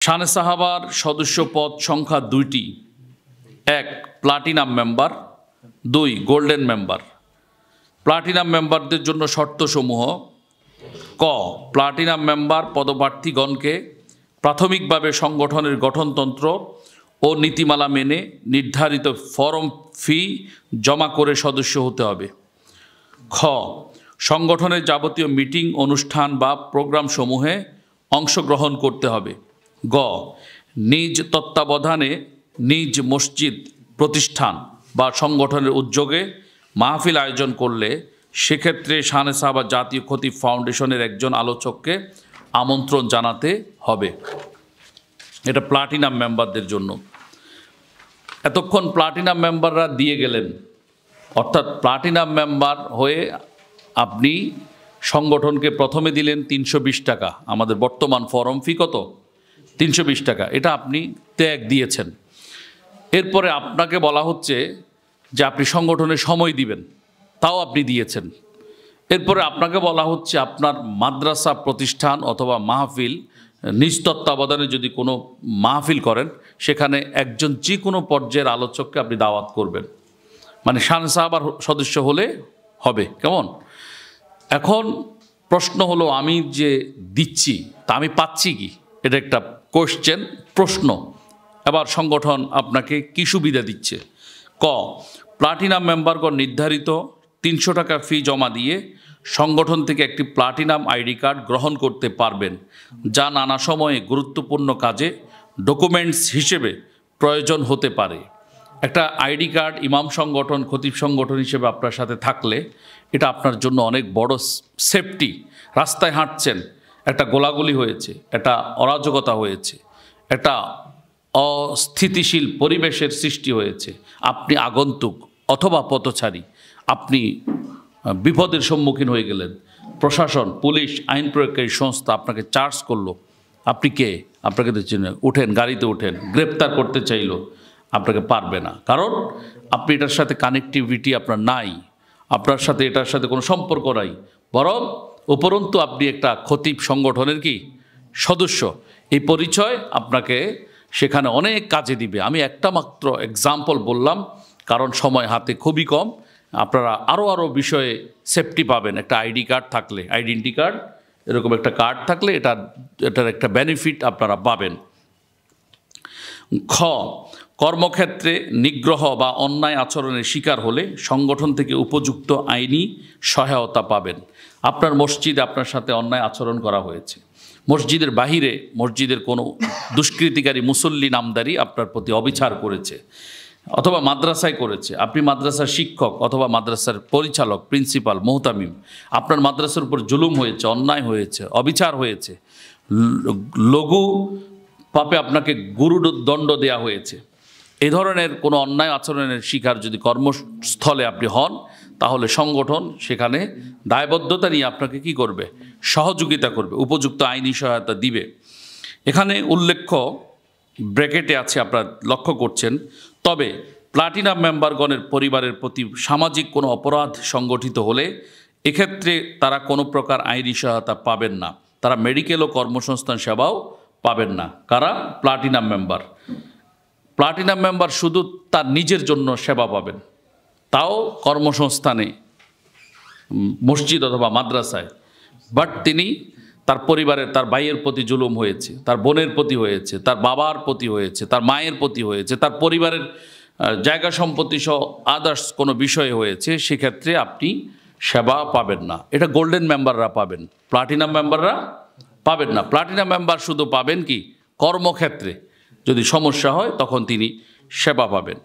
শানে সাহাবার সদস্য পদ সংখ্যা ২টি। ১. Platinum member, ২. Golden member. Platinum মেম্বারদের জন্য শর্তসমূহ: ক. প্লাটিনাম মেম্বার পদপ্রার্থীগণকে প্রাথমিকভাবে সংগঠনের গঠনতন্ত্র ও নীতিমালা মেনে নির্ধারিত ফরম ফি জমা করে সদস্য হতে হবে। খ. সংগঠনের যাবতীয় মিটিং, অনুষ্ঠান বা প্রোগ্রামসমূহে অংশগ্রহণ করতে হবে। গ. নিজ তত্ত্বাবধানে নিজ মসজিদ, প্রতিষ্ঠান বা সংগঠনের উদ্যোগে মাহফিল আয়োজন করলে সেক্ষেত্রে শানে সাহাবা জাতীয় খতিব ফাউন্ডেশনের একজন আলোচককে আমন্ত্রণ জানাতে হবে। এটা প্লাটিনাম মেম্বারদের জন্য। এতক্ষণ প্লাটিনাম মেম্বাররা দিয়ে গেলেন, অর্থাৎ প্লাটিনাম মেম্বার হয়ে আপনি সংগঠনকে প্রথমে দিলেন ৩২০ টাকা। আমাদের বর্তমান ফরম ফি কত? ৩২০ টাকা। এটা আপনি ত্যাগ দিয়েছেন। এরপরে আপনাকে বলা হচ্ছে যে আপনি সংগঠনে সময় দিবেন, তাও আপনি দিয়েছেন। এরপরে আপনাকে বলা হচ্ছে আপনার মাদ্রাসা প্রতিষ্ঠান অথবা মাহফিল, নিজ তত্ত্বাবধানে যদি কোনো মাহফিল করেন, সেখানে একজন যে কোনো পর্যায়ের আলোচককে আপনি দাওয়াত করবেন। মানে শানে সাহাবার সদস্য হলে হবে। কেমন? এখন প্রশ্ন হলো, আমি যে দিচ্ছি তা আমি পাচ্ছি কি? এটা একটা কোশ্চেন, প্রশ্ন। এবার সংগঠন আপনাকে কি সুবিধা দিচ্ছে? ক. প্লাটিনাম মেম্বারগণ নির্ধারিত ৩০০ টাকা ফি জমা দিয়ে সংগঠন থেকে একটি প্লাটিনাম আইডি কার্ড গ্রহণ করতে পারবেন, যা নানা সময়ে গুরুত্বপূর্ণ কাজে ডকুমেন্টস হিসেবে প্রয়োজন হতে পারে। একটা আইডি কার্ড ইমাম সংগঠন, খতিব সংগঠন হিসেবে আপনার সাথে থাকলে এটা আপনার জন্য অনেক বড় সেফটি। রাস্তায় হাঁটছেন, একটা গোলাগুলি হয়েছে, একটা অরাজকতা হয়েছে, একটা অস্থিতিশীল পরিবেশের সৃষ্টি হয়েছে, আপনি আগন্তুক অথবা পথচারী, আপনি বিপদের সম্মুখীন হয়ে গেলেন, প্রশাসন, পুলিশ, আইন প্রয়োগকারী সংস্থা আপনাকে চার্জ করলো, আপনি কে? আপনাকে তো চিনে, উঠেন, গাড়িতে উঠেন, গ্রেপ্তার করতে চাইলো, আপনাকে পারবে না। কারণ আপনি এটার সাথে কানেক্টিভিটি আপনার নাই, আপনার সাথে এটার সাথে কোনো সম্পর্ক নাই। বরং উপরন্তু আপনি একটা খতিব সংগঠনের কি সদস্য। এই পরিচয় আপনাকে সেখানে অনেক কাজে দিবে। আমি একটা মাত্র এক্সাম্পল বললাম, কারণ সময় হাতে খুবই কম। আপনারা আরও বিষয়ে সেফটি পাবেন। একটা আইডি কার্ড থাকলে, আইডেন্টি কার্ড, এরকম একটা কার্ড থাকলে এটার একটা বেনিফিট আপনারা পাবেন। খ. কর্মক্ষেত্রে নিগ্রহ বা অন্যায় আচরণের শিকার হলে সংগঠন থেকে উপযুক্ত আইনি সহায়তা পাবেন। আপনার মসজিদে আপনার সাথে অন্যায় আচরণ করা হয়েছে, মসজিদের বাহিরে মসজিদের কোনো দুষ্কৃতিকারী মুসল্লি নামদারি আপনার প্রতি অবিচার করেছে, অথবা মাদ্রাসায় করেছে, আপনি মাদ্রাসার শিক্ষক অথবা মাদ্রাসার পরিচালক, প্রিন্সিপাল, মোহতামিম, আপনার মাদ্রাসার উপর জুলুম হয়েছে, অন্যায় হয়েছে, অবিচার হয়েছে, লঘু পাপে আপনাকে গুরুদণ্ড দেয়া হয়েছে, এই ধরনের কোনো অন্যায় আচরণের শিকার যদি কর্মস্থলে আপনি হন, তাহলে সংগঠন সেখানে দায়বদ্ধতা নিয়ে আপনাকে কি করবে? সহযোগিতা করবে, উপযুক্ত আইনি সহায়তা দিবে। এখানে উল্লেখ্য ব্র্যাকেটে আছে, আপনারা লক্ষ্য করছেন। তবে প্লাটিনাম মেম্বারগণের পরিবারের প্রতি সামাজিক কোনো অপরাধ সংগঠিত হলে এক্ষেত্রে তারা কোনো প্রকার আইনি সহায়তা পাবেন না। তারা মেডিকেল ও কর্মসংস্থান সেবাও পাবেন না। কারা? Platinum member. প্লাটিনাম মেম্বার শুধু তার নিজের জন্য সেবা পাবেন, তাও কর্মসংস্থানে, মসজিদ অথবা মাদ্রাসায়। বাট তিনি তার পরিবারের, তার ভাইয়ের প্রতি জুলুম হয়েছে, তার বোনের প্রতি হয়েছে, তার বাবার প্রতি হয়েছে, তার মায়ের প্রতি হয়েছে, তার পরিবারের জায়গা সম্পত্তি সহ আদার্স কোনো বিষয়ে হয়েছে, সেক্ষেত্রে আপনি সেবা পাবেন না। এটা গোল্ডেন মেম্বাররা পাবেন, প্লাটিনাম মেম্বাররা পাবেন না। প্লাটিনাম মেম্বার শুধু পাবেন কি? কর্মক্ষেত্রে যদি সমস্যা হয় তখন তিনি সেবা পাবেন।